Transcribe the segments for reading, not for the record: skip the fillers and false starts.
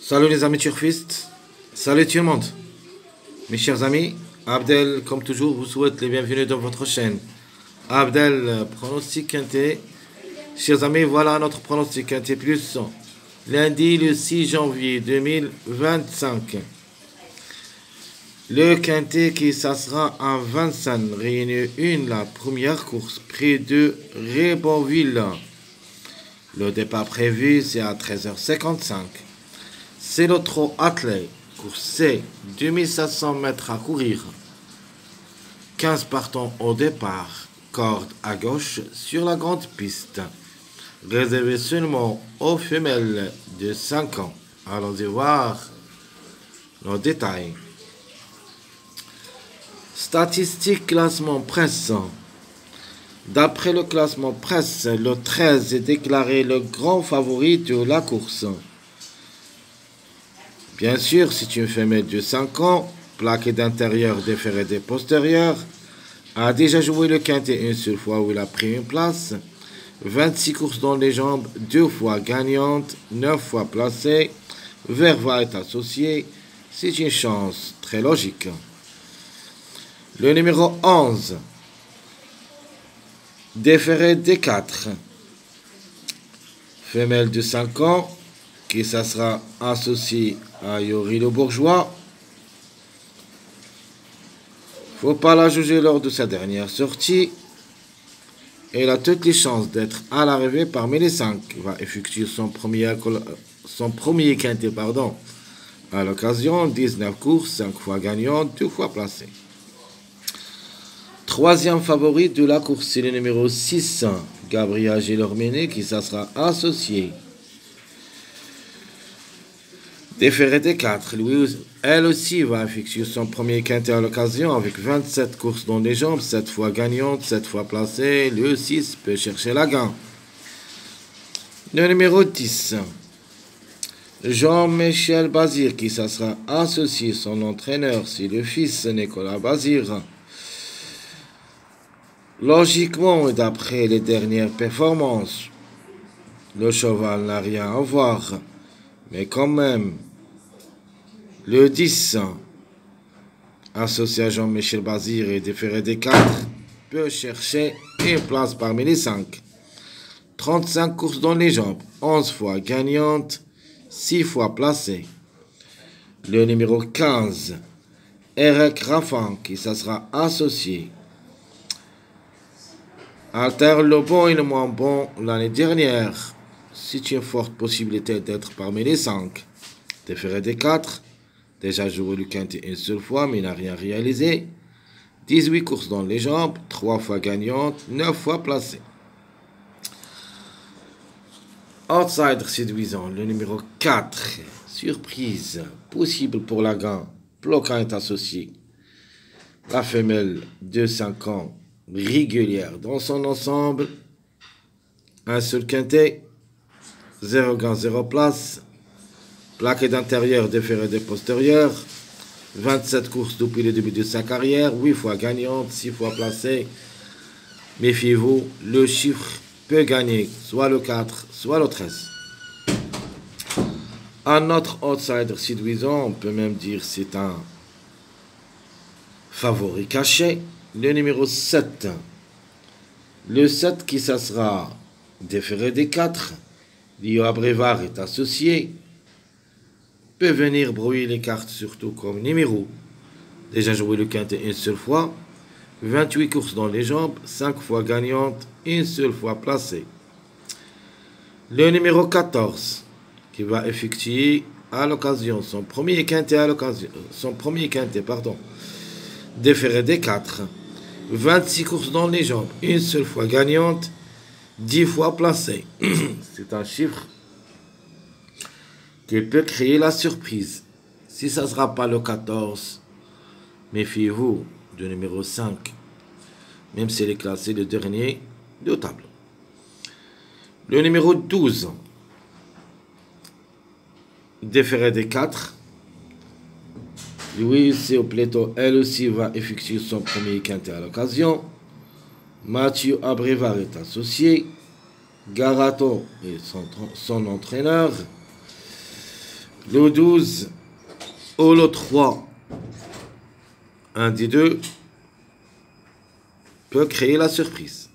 Salut les amis turfistes, salut tout le monde. Mes chers amis, Abdel, comme toujours, vous souhaite les bienvenus dans votre chaîne. Abdel, pronostic quintet. Chers amis, voilà notre pronostic quintet plus. Lundi le 6 janvier 2025. Le quintet qui s'assera en Vincennes, réunion 1, la première course, près de Rébonville. Le départ prévu, c'est à 13h55. C'est le trot attelé, course C, 2700 mètres à courir. 15 partants au départ, corde à gauche sur la grande piste. Réservé seulement aux femelles de 5 ans. Allons-y voir nos détails. Statistiques classement presse. D'après le classement presse, le 13 est déclaré le grand favori de la course. Bien sûr, c'est une femelle de 5 ans, plaquée d'intérieur, déférée des postérieurs, a déjà joué le quintet une seule fois où il a pris une place, 26 courses dans les jambes, 2 fois gagnante, 9 fois placée, Verva est associé, c'est une chance très logique. Le numéro 11, déféré des 4, femelle de 5 ans, qui ça sera associé à Yori le Bourgeois. Faut pas la juger lors de sa dernière sortie. Elle a toutes les chances d'être à l'arrivée parmi les 5. Il va effectuer son premier quintet à l'occasion. 19 courses, 5 fois gagnante, 2 fois placée. Troisième favori de la course, c'est le numéro 6, Gabriel Gélorméné, qui ça sera associé. Déféré des 4, elle aussi va effectuer son premier quintet à l'occasion avec 27 courses dans les jambes, 7 fois gagnante, 7 fois placée. Le 6 peut chercher la gain. Le numéro 10, Jean-Michel Bazir, qui ça sera associé. Son entraîneur, c'est le fils Nicolas Bazir. Logiquement, d'après les dernières performances, le cheval n'a rien à voir. Mais quand même, le 10, associé à Jean-Michel Bazir et déféré des 4, peut chercher une place parmi les 5. 35 courses dans les jambes, 11 fois gagnante, 6 fois placée. Le numéro 15, Eric Raffin, qui ça sera associé. Alter le bon et le moins bon l'année dernière. C'est une forte possibilité d'être parmi les 5. Déféré des 4, déjà joué le quintet une seule fois, mais il n'a rien réalisé. 18 courses dans les jambes, 3 fois gagnante, 9 fois placée. Outsider séduisant, le numéro 4, surprise, possible pour la gain, bloquant est associé. La femelle de 5 ans, régulière dans son ensemble, un seul quintet, 0 gain, 0 place, plaqué d'intérieur, déféré des postérieurs, 27 courses depuis le début de sa carrière, 8 fois gagnante, 6 fois placée. Méfiez-vous, le chiffre peut gagner soit le 4, soit le 13. Un autre outsider séduisant, on peut même dire c'est un favori caché, le numéro 7. Le 7 qui ça sera déféré des 4, Lio Abrévar est associé, peut venir brouiller les cartes surtout comme numéro. Déjà joué le quintet une seule fois, 28 courses dans les jambes, 5 fois gagnante, une seule fois placée. Le numéro 14 qui va effectuer à l'occasion son premier quintet déféré des 4. 26 courses dans les jambes, une seule fois gagnante, 10 fois placée. C'est un chiffre qui peut créer la surprise. Si ça ne sera pas le 14, méfiez-vous du numéro 5, même s'il est classé le dernier de tableau. Le numéro 12, déféré des 4. Louis Opleto, elle aussi, va effectuer son premier quintet à l'occasion. Mathieu Abrévar est associé. Garato est son entraîneur. Le 12 ou le 3, un des deux, peut créer la surprise.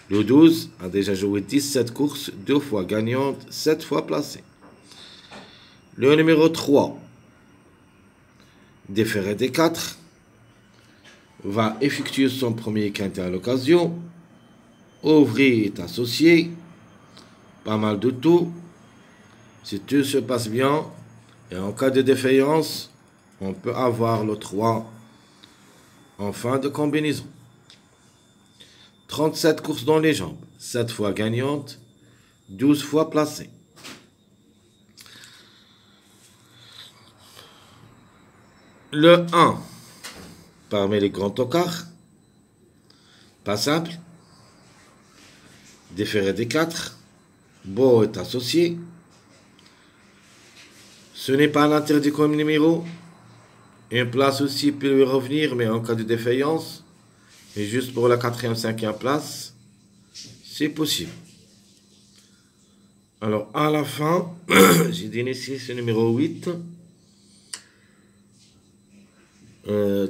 Le 12 a déjà joué 17 courses, 2 fois gagnante, 7 fois placée. Le numéro 3, déféré des 4, va effectuer son premier quintet à l'occasion. Ouvrier est associé, pas mal de tout. Si tout se passe bien, et en cas de défaillance, on peut avoir le 3 en fin de combinaison. 37 courses dans les jambes, 7 fois gagnante, 12 fois placée. Le 1, parmi les grands tocards, pas simple. Déféré des 4, Beau est associé. Ce n'est pas un interdit comme numéro. Une place aussi peut lui revenir, mais en cas de défaillance, et juste pour la 4e, 5e place, c'est possible. Alors, à la fin, j'ai donné ici ce numéro 8.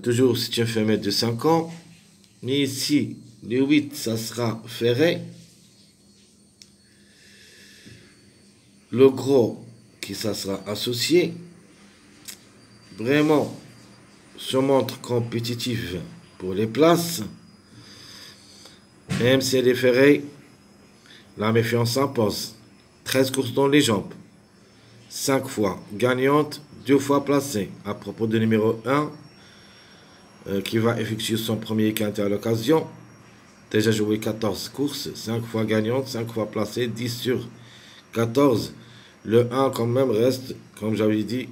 Toujours, c'est une femelle de 5 ans. Mais ici, le 8, ça sera ferré. Le gros, qui ça sera associé. Vraiment, se montre compétitif pour les places. Même si elle est ferrée, la méfiance s'impose. 13 courses dans les jambes. 5 fois gagnante, 2 fois placée. À propos du numéro 1, qui va effectuer son premier quintet à l'occasion. Déjà joué 14 courses, 5 fois gagnante, 5 fois placée, 10 sur 14. Le 1 quand même reste, comme j'avais dit,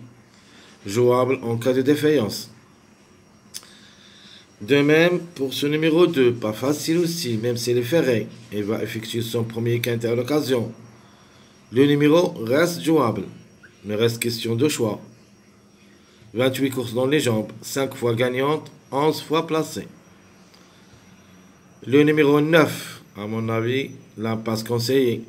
jouable en cas de défaillance. De même, pour ce numéro 2, pas facile aussi, même s'il est ferré. Il va effectuer son premier quintet à l'occasion. Le numéro reste jouable, mais reste question de choix. 28 courses dans les jambes, 5 fois gagnante, 11 fois placée. Le numéro 9, à mon avis, l'impasse conseillée.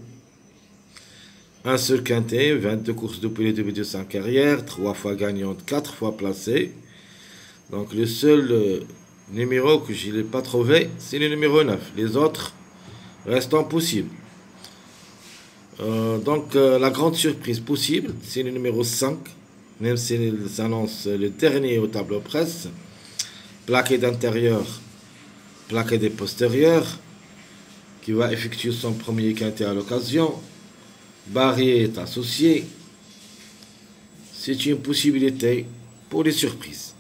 Un seul quintet, 22 courses depuis le début de sa carrière, 3 fois gagnante, 4 fois placée. Donc le seul numéro que je n'ai pas trouvé, c'est le numéro 9. Les autres restent impossibles. La grande surprise possible, c'est le numéro 5, même s'il s'annonce le dernier au tableau presse. Plaqué d'intérieur, plaqué des postérieurs, qui va effectuer son premier quintet à l'occasion. Barrier est associé. C'est une possibilité pour les surprises.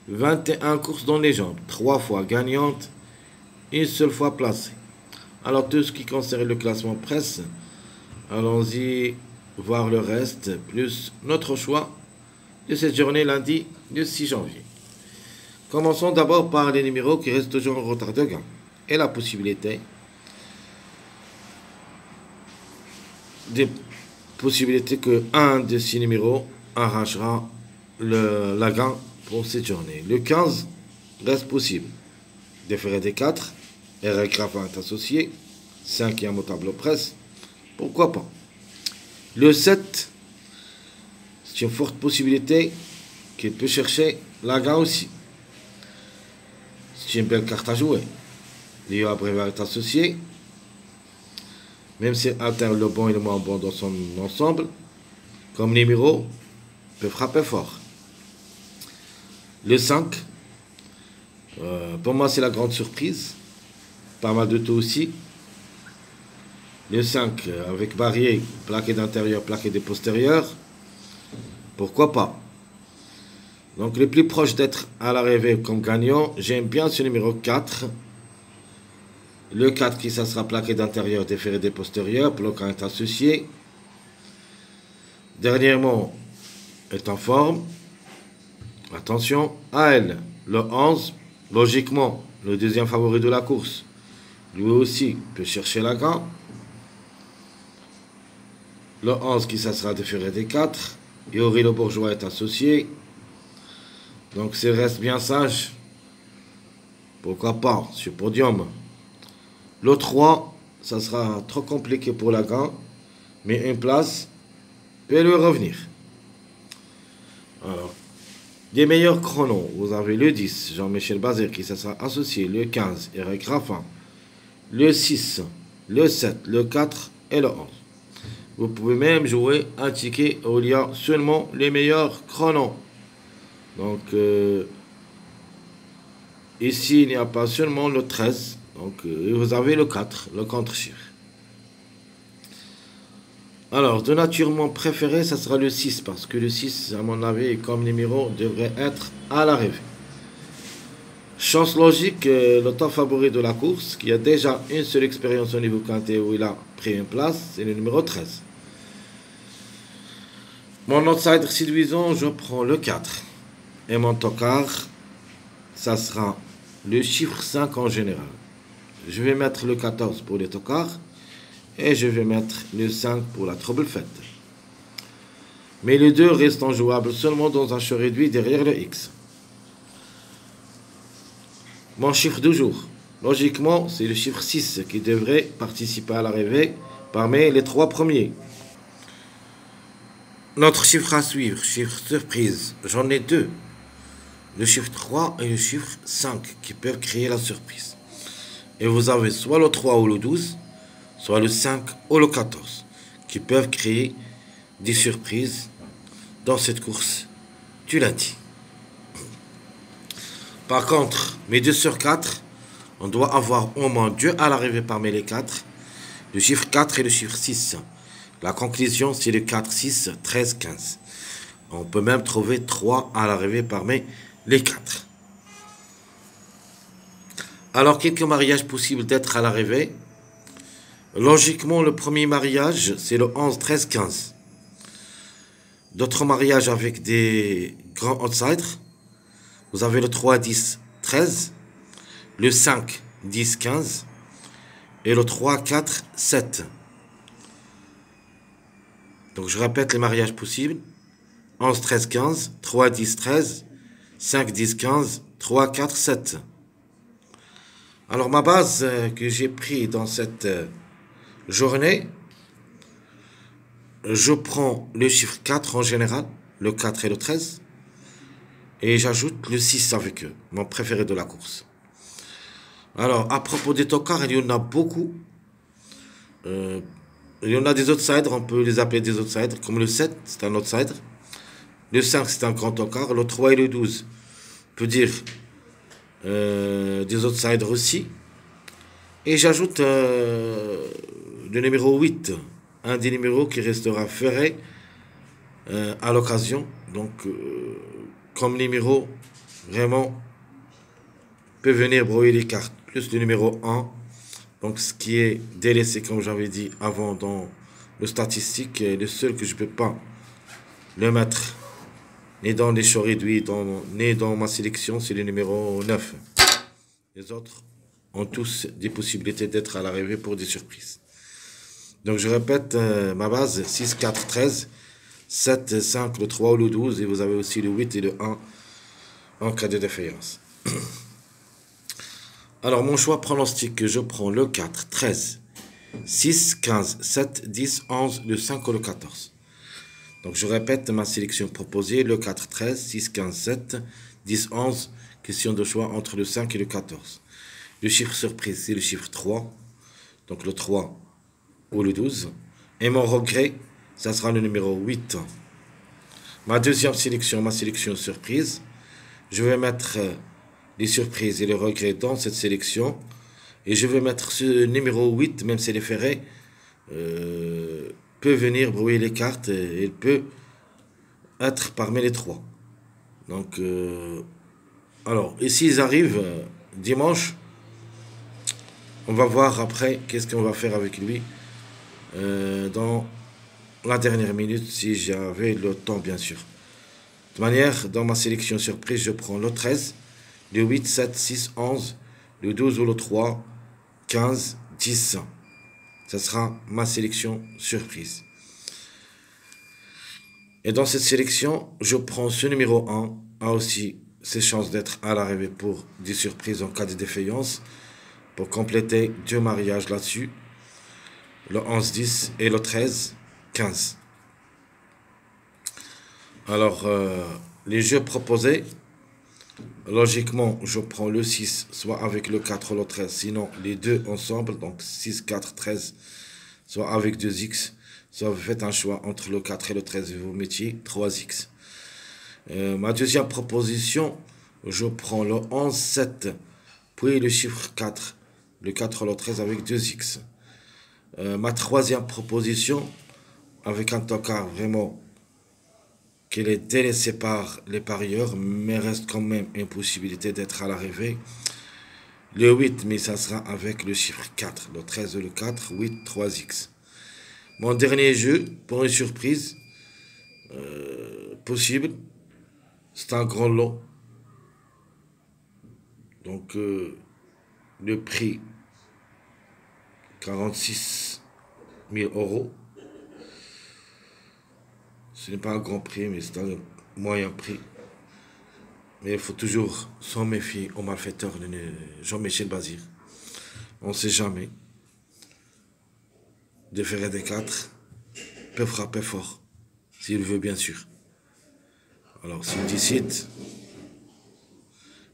21 courses dans les jambes, 3 fois gagnante, une seule fois placée. Alors tout ce qui concerne le classement presse, allons-y voir le reste, plus notre choix de cette journée lundi du 6 janvier. Commençons d'abord par les numéros qui restent toujours en retard de gain. Et la possibilité que un de ces numéros arrachera la gain pour cette journée. Le 15 reste possible. Déféré des 4, Eric Raffin est associé, 5e au tableau presse, pourquoi pas. Le 7, c'est une forte possibilité qu'il peut chercher la gain aussi. C'est une belle carte à jouer. Léo Abreva est associé. Même si alterne le bon et le moins bon dans son ensemble, comme numéro, peut frapper fort. Le 5, pour moi c'est la grande surprise. Pas mal de tout aussi. Le 5, avec Barrier, plaqué d'intérieur, plaqué des postérieurs. Pourquoi pas? Donc le plus proche d'être à l'arrivée comme gagnant, j'aime bien ce numéro 4. Le 4 qui ça sera plaqué d'intérieur, déféré des postérieurs, bloquant est associé. Dernièrement, est en forme. Attention à elle. Le 11, logiquement, le deuxième favori de la course. Lui aussi peut chercher la gain. Le 11 qui ça sera déféré des 4. Yori le Bourgeois est associé. Donc s'il reste bien sage, pourquoi pas sur podium. Le 3, ça sera trop compliqué pour la gain, mais une place peut lui revenir. Alors, des meilleurs chronos, vous avez le 10, Jean-Michel Bazir, qui ça sera associé, le 15, Eric Raffin, le 6, le 7, le 4 et le 11. Vous pouvez même jouer un ticket où il y a seulement les meilleurs chronos. Donc, ici, il n'y a pas seulement le 13. Donc, vous avez le 4, le contre-chiffre. Alors, de nature mon préféré, ça sera le 6, parce que le 6, à mon avis, comme numéro, devrait être à l'arrivée. Chance logique, le temps favori de la course, qui a déjà une seule expérience au niveau quintet où il a pris une place, c'est le numéro 13. Mon outsider séduisant, je prends le 4. Et mon tocard, ça sera le chiffre 5 en général. Je vais mettre le 14 pour les tocards. Et je vais mettre le 5 pour la trouble faite. Mais les deux restent jouables seulement dans un champ réduit derrière le X. Mon chiffre du jour, logiquement, c'est le chiffre 6 qui devrait participer à l'arrivée parmi les 3 premiers. Notre chiffre à suivre, chiffre surprise, j'en ai 2. Le chiffre 3 et le chiffre 5 qui peuvent créer la surprise. Et vous avez soit le 3 ou le 12, soit le 5 ou le 14, qui peuvent créer des surprises dans cette course du lundi. Par contre, mes 2 sur 4, on doit avoir au moins 2 à l'arrivée parmi les 4, le chiffre 4 et le chiffre 6. La conclusion, c'est le 4, 6, 13, 15. On peut même trouver 3 à l'arrivée parmi les 4. Alors, quelques mariages possibles d'être à l'arrivée. Logiquement, le premier mariage, c'est le 11, 13, 15. D'autres mariages avec des grands outsiders. Vous avez le 3, 10, 13. Le 5, 10, 15. Et le 3, 4, 7. Donc, je répète les mariages possibles. 11, 13, 15. 3, 10, 13. 5, 10, 15. 3, 4, 7. Alors, ma base que j'ai pris dans cette journée, je prends le chiffre 4 en général, le 4 et le 13, et j'ajoute le 6 avec eux, mon préféré de la course. Alors, à propos des tocards, il y en a beaucoup. Il y en a des outsiders, on peut les appeler des outsiders, comme le 7, c'est un outsider. Le 5, c'est un grand tocard. Le 3 et le 12, on peut dire des outsiders aussi. Et j'ajoute le numéro 8, un des numéros qui restera ferré à l'occasion. Donc, comme numéro, vraiment, peut venir brouiller les cartes. Plus le numéro 1, donc ce qui est délaissé, comme j'avais dit avant dans le statistique, le seul que je ne peux pas le mettre, ni dans les choix réduits, ni dans ma sélection, c'est le numéro 9. Les autres ont tous des possibilités d'être à l'arrivée pour des surprises. Donc je répète ma base, 6, 4, 13, 7, 5, le 3 ou le 12, et vous avez aussi le 8 et le 1 en cas de défaillance. Alors mon choix pronostic, je prends le 4, 13, 6, 15, 7, 10, 11, le 5 ou le 14. Donc je répète ma sélection proposée, le 4, 13, 6, 15, 7, 10, 11, question de choix entre le 5 et le 14. Le chiffre surprise, c'est le chiffre 3, donc le 3 ou le 12. Et mon regret, ça sera le numéro 8. Ma deuxième sélection, ma sélection surprise, je vais mettre les surprises et les regrets dans cette sélection. Et je vais mettre ce numéro 8, même si les ferrés, peut venir brouiller les cartes et il peut être parmi les 3. Donc, alors, et s'ils arrivent dimanche, on va voir après qu'est-ce qu'on va faire avec lui dans la dernière minute, si j'avais le temps, bien sûr. De toute manière, dans ma sélection surprise, je prends le 13, le 8, 7, 6, 11, le 12 ou le 3, 15, 10. Ça sera ma sélection surprise. Et dans cette sélection, je prends ce numéro 1, a aussi ses chances d'être à l'arrivée pour des surprises en cas de défaillance, pour compléter 2 mariages là-dessus, le 11-10 et le 13-15. Alors, les jeux proposés, logiquement, je prends le 6, soit avec le 4 ou le 13, sinon les deux ensemble, donc 6, 4, 13, soit avec 2x, soit vous faites un choix entre le 4 et le 13 et vous mettiez 3x. Ma deuxième proposition, je prends le 11, 7, puis le chiffre 4, le 4 ou le 13 avec 2x. Ma troisième proposition, avec un tocard vraiment qu'il est délaissé par les parieurs, mais reste quand même une possibilité d'être à l'arrivée. Le 8, mais ça sera avec le chiffre 4, le 13 et le 4, 8, 3x. Mon dernier jeu, pour une surprise possible, c'est un grand lot. Donc, le prix, 46 000 euros. Ce n'est pas un grand prix, mais c'est un moyen prix. Mais il faut toujours s'en méfier au malfaiteur de Jean-Michel Bazir. On ne sait jamais. De faire des 4 peut frapper fort, s'il veut bien sûr. Alors s'il décide,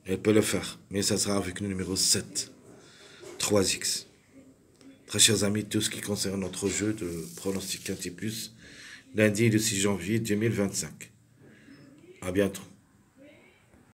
elle peut le faire. Mais ça sera avec le numéro 7, 3x. Très chers amis, tout ce qui concerne notre jeu de pronostic Quintet Plus, lundi le 6 janvier 2025. À bientôt.